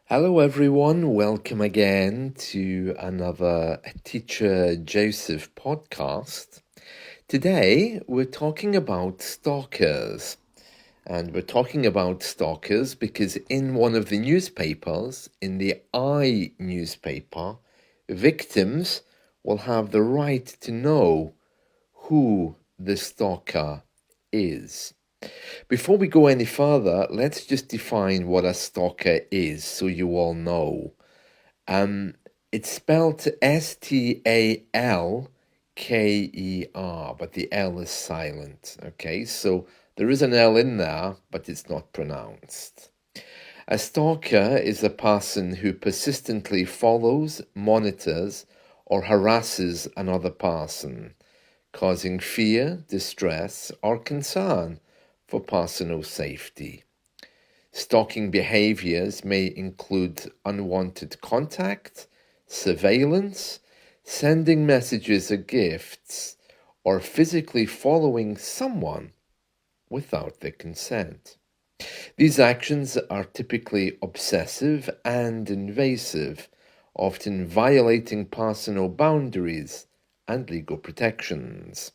Hello, everyone. Welcome again to another Teacher Joseph podcast. Today, we're talking about stalkers. And we're talking about stalkers because in one of the newspapers, in the I newspaper, victims will have the right to know who the stalker is. Before we go any further, let's just define what a stalker is so you all know. It's spelled Stalker, but the L is silent. Okay, so there is an L in there, but it's not pronounced. A stalker is a person who persistently follows, monitors, or harasses another person, causing fear, distress, or concern for personal safety. Stalking behaviors may include unwanted contact, surveillance, sending messages or gifts, or physically following someone without their consent. These actions are typically obsessive and invasive, often violating personal boundaries and legal protections.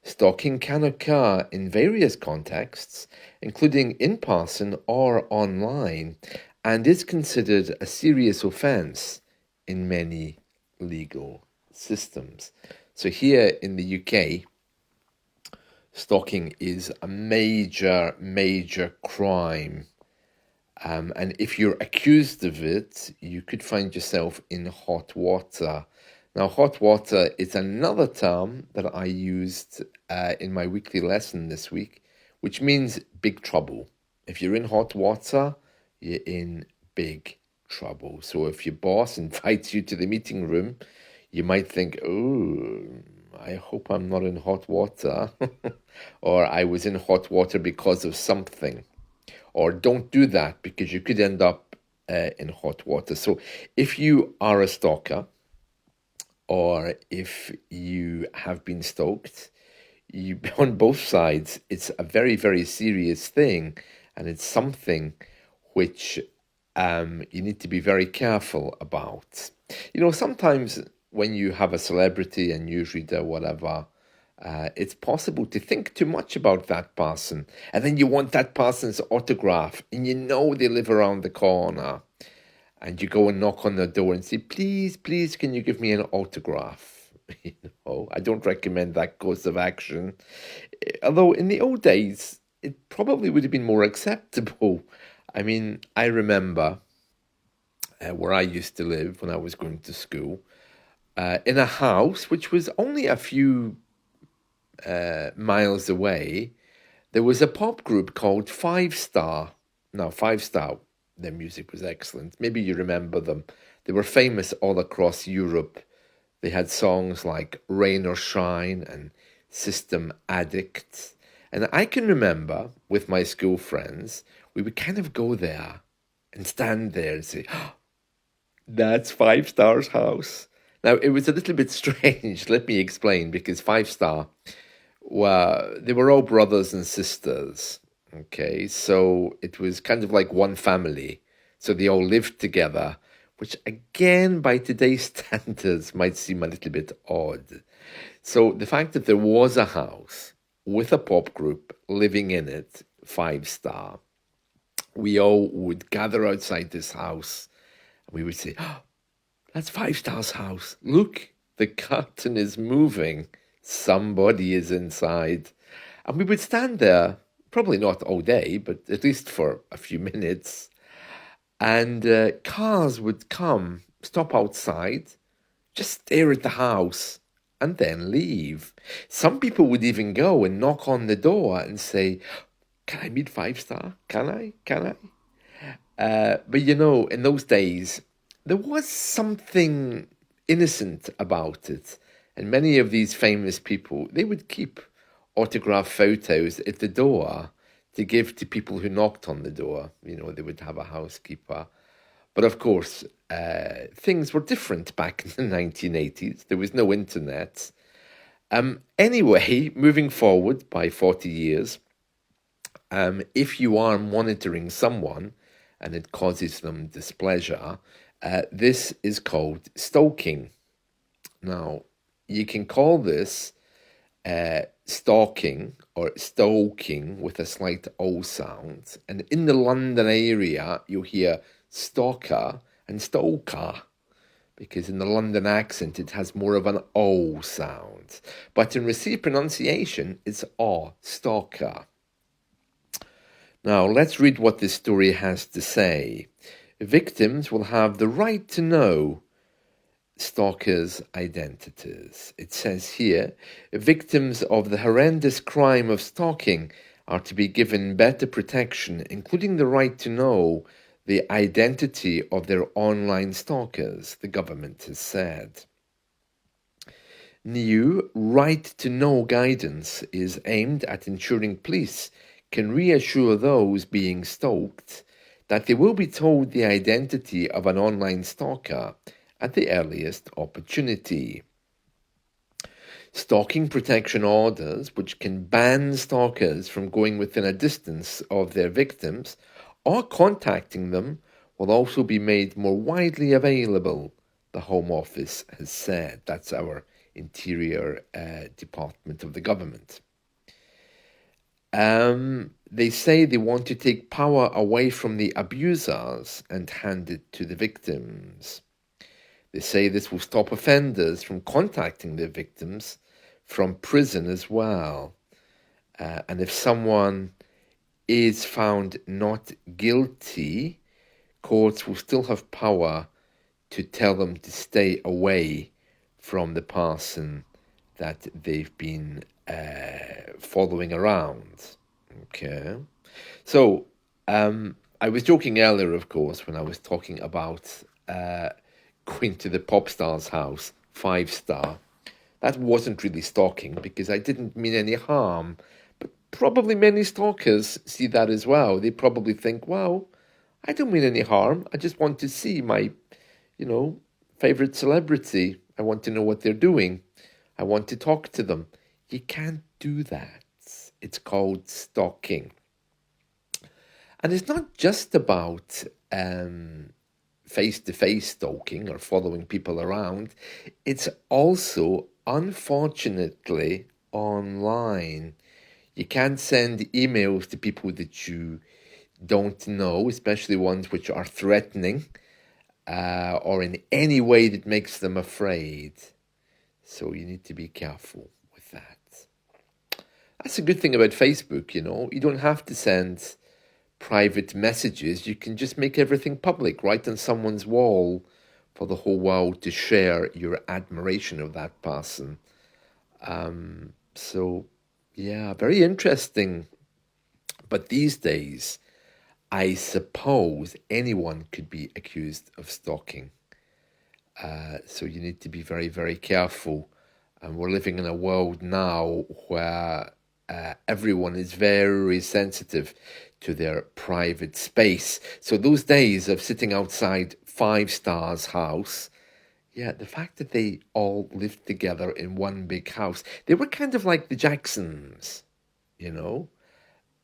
Stalking can occur in various contexts, including in person or online, and is considered a serious offence in many legal systems. So, here in the UK, stalking is a major crime. And if you're accused of it, you could find yourself in hot water. Now, hot water is another term that I used in my weekly lesson this week, which means big trouble. If you're in hot water, you're in big trouble. So if your boss invites you to the meeting room, you might think, oh, I hope I'm not in hot water, or I was in hot water because of something. Or don't do that because you could end up in hot water. So if you are a stalker, or if you have been stalked, on both sides, it's a very serious thing, and it's something which you need to be very careful about. Sometimes when you have a celebrity, a newsreader, whatever, it's possible to think too much about that person, and then you want that person's autograph, and they live around the corner, and you go and knock on their door and say, please, can you give me an autograph? I don't recommend that course of action. Although in the old days, it probably would have been more acceptable. I mean, I remember where I used to live when I was going to school, in a house which was only a few miles away, there was a pop group called Five Star. Now, Five Star, their music was excellent. Maybe you remember them. They were famous all across Europe. They had songs like Rain or Shine and System Addict. And I can remember with my school friends, we would kind of go there and stand there and say, oh, that's Five Star's house. Now, it was a little bit strange. Let me explain, because Five Star, they were all brothers and sisters. Okay, so it was kind of like one family. So they all lived together, which again, by today's standards, might seem a little bit odd. So the fact that there was a house with a pop group living in it, Five Star, we all would gather outside this house and we would say, oh, that's Five Star's house. Look, the curtain is moving. Somebody is inside. And we would stand there, probably not all day, but at least for a few minutes. And cars would come, stop outside, just stare at the house, and then leave. Some people would even go and knock on the door and say, can I meet Five Star? Can I? But in those days, there was something innocent about it. And many of these famous people, they would keep autograph photos at the door to give to people who knocked on the door. They would have a housekeeper. But of course, things were different back in the 1980s. There was no internet. Anyway, moving forward by 40 years, if you are monitoring someone and it causes them displeasure, this is called stalking. Now, you can call this stalking or stoking with a slight O sound. And in the London area, you'll hear stalker and stoker, because in the London accent it has more of an O sound. But in received pronunciation, it's O, stalker. Now, let's read what this story has to say. Victims will have the right to know stalkers' identities. It says here, victims of the horrendous crime of stalking are to be given better protection, including the right to know the identity of their online stalkers, the government has said. New right to know guidance is aimed at ensuring police can reassure those being stalked that they will be told the identity of an online stalker at the earliest opportunity. Stalking protection orders, which can ban stalkers from going within a distance of their victims or contacting them, will also be made more widely available, the Home Office has said. That's our Interior Department of the government. They say they want to take power away from the abusers and hand it to the victims. They say this will stop offenders from contacting their victims from prison as well. And if someone is found not guilty, courts will still have power to tell them to stay away from the person that they've been following around. Okay. So, I was joking earlier, of course, when I was talking about going to the pop star's house, 5-star. That wasn't really stalking because I didn't mean any harm. But probably many stalkers see that as well. They probably think, wow, I don't mean any harm. I just want to see my, favorite celebrity. I want to know what they're doing. I want to talk to them. You can't do that. It's called stalking. And it's not just about face-to-face stalking or following people around. It's also, unfortunately, online. You can't send emails to people that you don't know, especially ones which are threatening or in any way that makes them afraid. So you need to be careful with that. That's a good thing about Facebook, You don't have to send private messages. You can just make everything public, right on someone's wall for the whole world to share your admiration of that person. So, yeah, very interesting. But these days, I suppose anyone could be accused of stalking. So you need to be very, very careful. And we're living in a world now where everyone is very sensitive to their private space. So those days of sitting outside 5-star's house, the fact that they all lived together in one big house, they were kind of like the Jacksons, You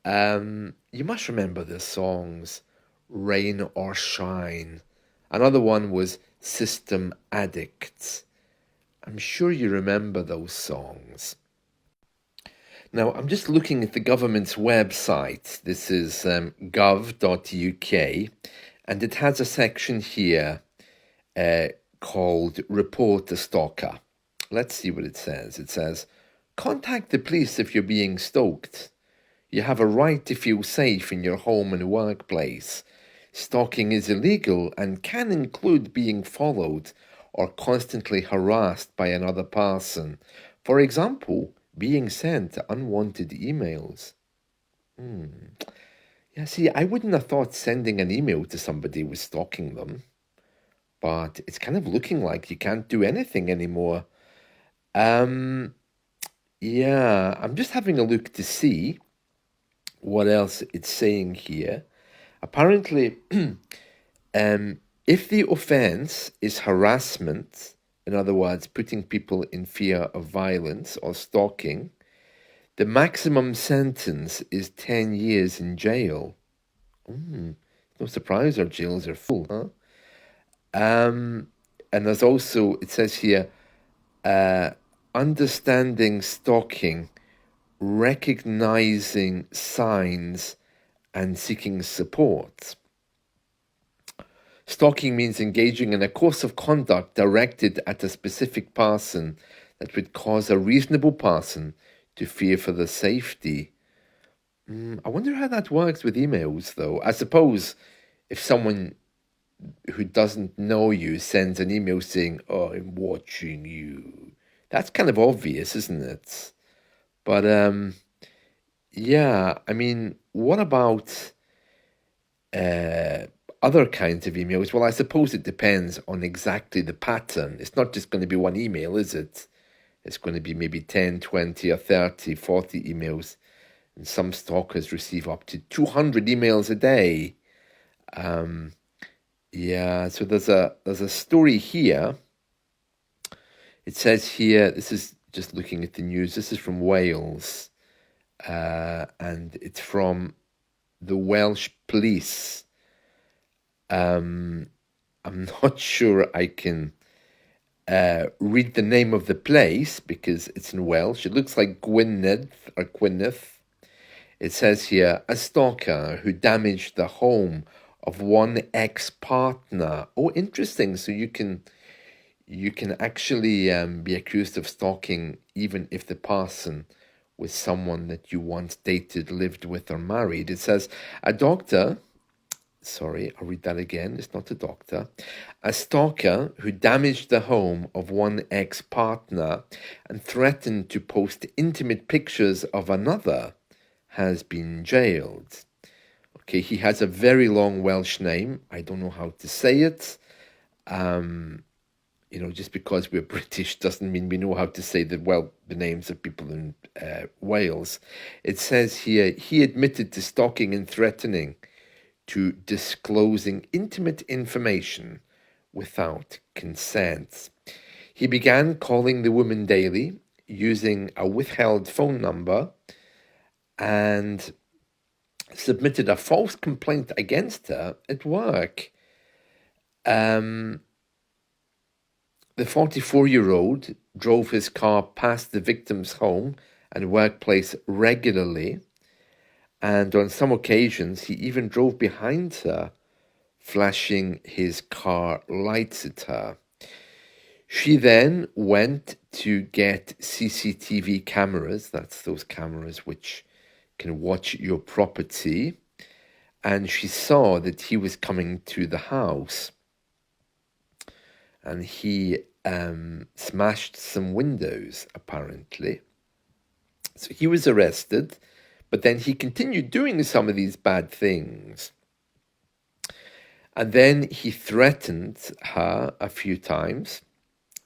must remember their songs, Rain or Shine. Another one was System Addicts. I'm sure you remember those songs. Now, I'm just looking at the government's website. This is gov.uk, and it has a section here called Report a Stalker. Let's see what it says. It says, contact the police if you're being stalked. You have a right to feel safe in your home and workplace. Stalking is illegal and can include being followed or constantly harassed by another person. For example, being sent unwanted emails. Yeah, see, I wouldn't have thought sending an email to somebody was stalking them. But it's kind of looking like you can't do anything anymore. Yeah, I'm just having a look to see what else it's saying here. Apparently, if the offence is harassment, in other words, putting people in fear of violence or stalking, the maximum sentence is 10 years in jail. No surprise our jails are full, huh? And there's also, it says here, uh, understanding stalking, recognizing signs, and seeking support. Stalking means engaging in a course of conduct directed at a specific person that would cause a reasonable person to fear for their safety. I wonder how that works with emails, though. I suppose if someone who doesn't know you sends an email saying, "Oh, I'm watching you," that's kind of obvious, isn't it? But yeah, I mean, what about uh, other kinds of emails? Well, I suppose it depends on exactly the pattern. It's not just going to be one email, is it? It's going to be maybe 10, 20, or 30, 40 emails. And some stalkers receive up to 200 emails a day. Yeah, so there's a story here. It says here, this is just looking at the news, this is from Wales, and it's from the Welsh police. I'm not sure I can read the name of the place because it's in Welsh. It looks like Gwynedd or Gwynedd. It says here, a stalker who damaged the home of one ex-partner. Oh, interesting. So you can actually be accused of stalking even if the person was someone that you once dated, lived with, or married. It says, a doctor, sorry, I'll read that again. It's not a doctor. A stalker who damaged the home of one ex-partner and threatened to post intimate pictures of another has been jailed. Okay, he has a very long Welsh name. I don't know how to say it. Just because we're British doesn't mean we know how to say the names of people in Wales. It says here, he admitted to stalking and threatening to disclosing intimate information without consent. He began calling the woman daily using a withheld phone number and submitted a false complaint against her at work. The 44-year-old drove his car past the victim's home and workplace regularly, and on some occasions he even drove behind her, flashing his car lights at her. She then went to get CCTV cameras, that's those cameras which can watch your property, and she saw that he was coming to the house and he smashed some windows, apparently. So he was arrested, but then he continued doing some of these bad things. And then he threatened her a few times.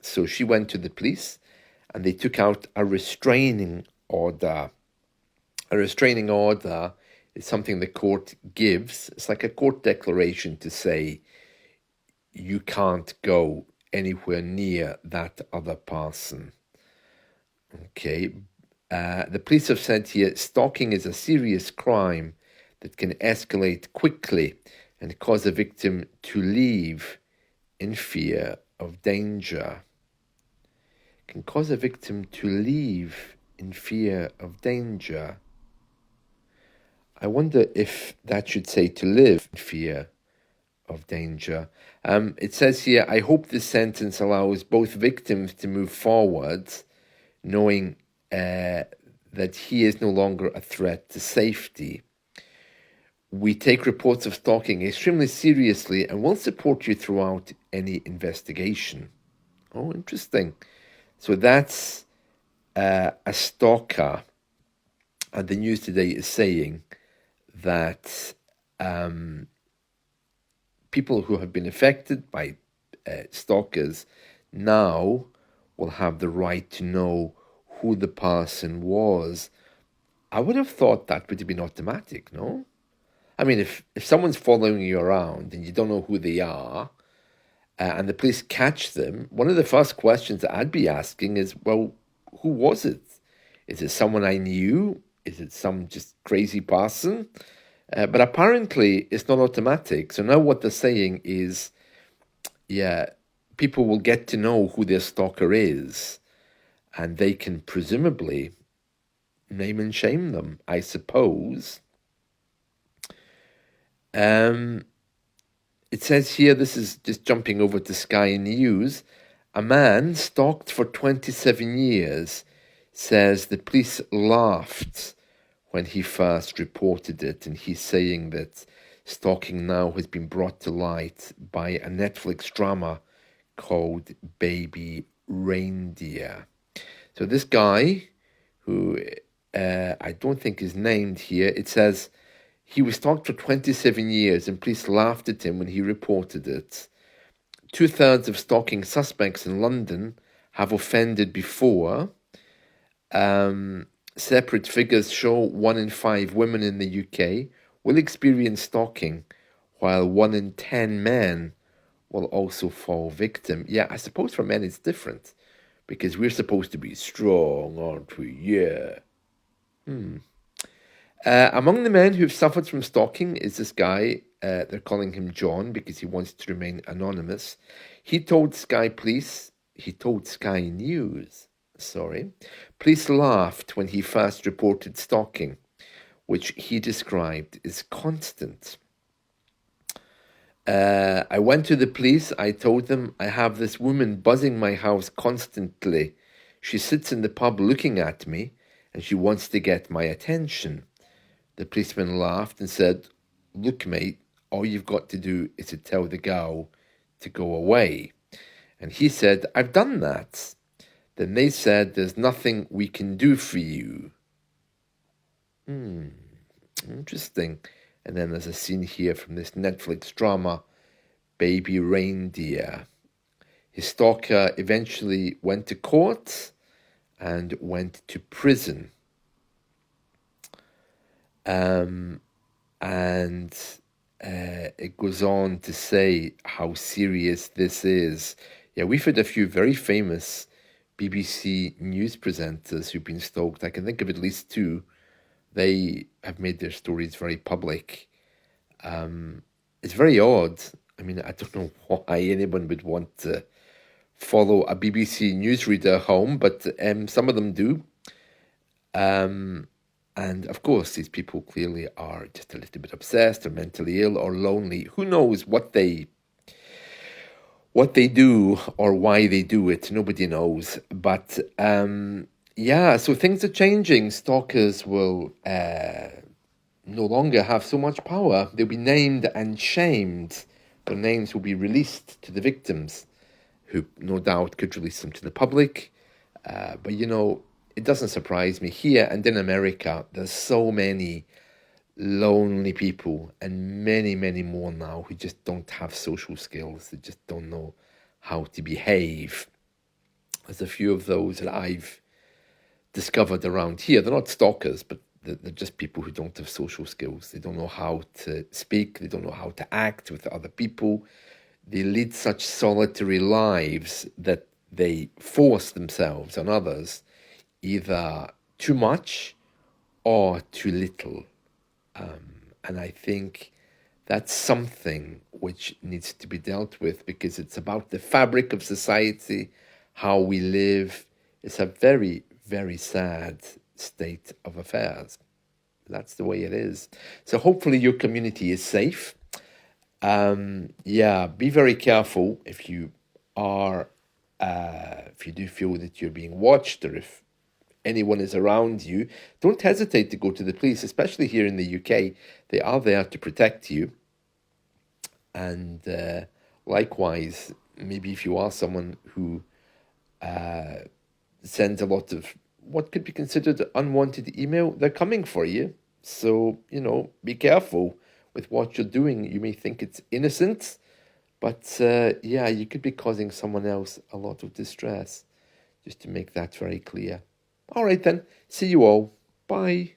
So she went to the police and they took out a restraining order. A restraining order is something the court gives. It's like a court declaration to say you can't go anywhere near that other person. Okay. The police have said here, stalking is a serious crime that can escalate quickly and cause a victim to leave in fear of danger. Can cause a victim to leave in fear of danger. I wonder if that should say to live in fear of danger. It says here, I hope this sentence allows both victims to move forward, knowing that he is no longer a threat to safety. We take reports of stalking extremely seriously and will support you throughout any investigation. Oh, interesting. So that's a stalker. And the news today is saying that people who have been affected by stalkers now will have the right to know who the person was. I would have thought that would have been automatic, no? I mean, if someone's following you around and you don't know who they are, and the police catch them, one of the first questions that I'd be asking is, well, who was it? Is it someone I knew? Is it some just crazy person? But apparently, it's not automatic. So now what they're saying is, yeah, people will get to know who their stalker is, and they can presumably name and shame them, I suppose. Um, it says here, this is just jumping over to Sky News. A man stalked for 27 years says the police laughed when he first reported it, and he's saying that stalking now has been brought to light by a Netflix drama called Baby Reindeer. So this guy, who I don't think is named here, it says he was stalked for 27 years and police laughed at him when he reported it. 2/3 of stalking suspects in London have offended before. Separate figures show 1 in 5 women in the UK will experience stalking, while 1 in 10 men will also fall victim. Yeah, I suppose for men it's different, because we're supposed to be strong, aren't we? Yeah. Among the men who've suffered from stalking is this guy. They're calling him John because he wants to remain anonymous. He told Sky News, police laughed when he first reported stalking, which he described as constant. I went to the police. I told them I have this woman buzzing my house constantly. She sits in the pub looking at me and she wants to get my attention. The policeman laughed and said, "Look, mate, all you've got to do is to tell the girl to go away." And he said, "I've done that." Then they said, "There's nothing we can do for you." Interesting. And then there's a scene here from this Netflix drama, Baby Reindeer. His stalker eventually went to court and went to prison. And it goes on to say how serious this is. Yeah, we've had a few very famous BBC news presenters who've been stalked. I can think of at least 2. They have made their stories very public. It's very odd. I mean, I don't know why anyone would want to follow a BBC newsreader home, but some of them do. And of course, these people clearly are just a little bit obsessed or mentally ill or lonely. Who knows what they do or why they do it? Nobody knows. But yeah, so things are changing. Stalkers will no longer have so much power. They'll be named and shamed. Their names will be released to the victims, who no doubt could release them to the public. But you know, it doesn't surprise me. Here and in America, there's so many lonely people and many, many more now who just don't have social skills. They just don't know how to behave. There's a few of those that I've discovered around here. They're not stalkers, but they're just people who don't have social skills. They don't know how to speak. They don't know how to act with other people. They lead such solitary lives that they force themselves on others either too much or too little. And I think that's something which needs to be dealt with, because it's about the fabric of society, how we live. It's a very, very sad state of affairs. That's the way it is. So hopefully your community is safe. Yeah, be very careful if you are, if you do feel that you're being watched, or if anyone is around you. Don't hesitate to go to the police, especially here in the UK. They are there to protect you. And likewise, maybe if you are someone who sends a lot of what could be considered unwanted email, they're coming for you. So, you know, be careful with what you're doing. You may think it's innocent, but yeah, you could be causing someone else a lot of distress. Just to make that very clear. All right then, see you all. Bye.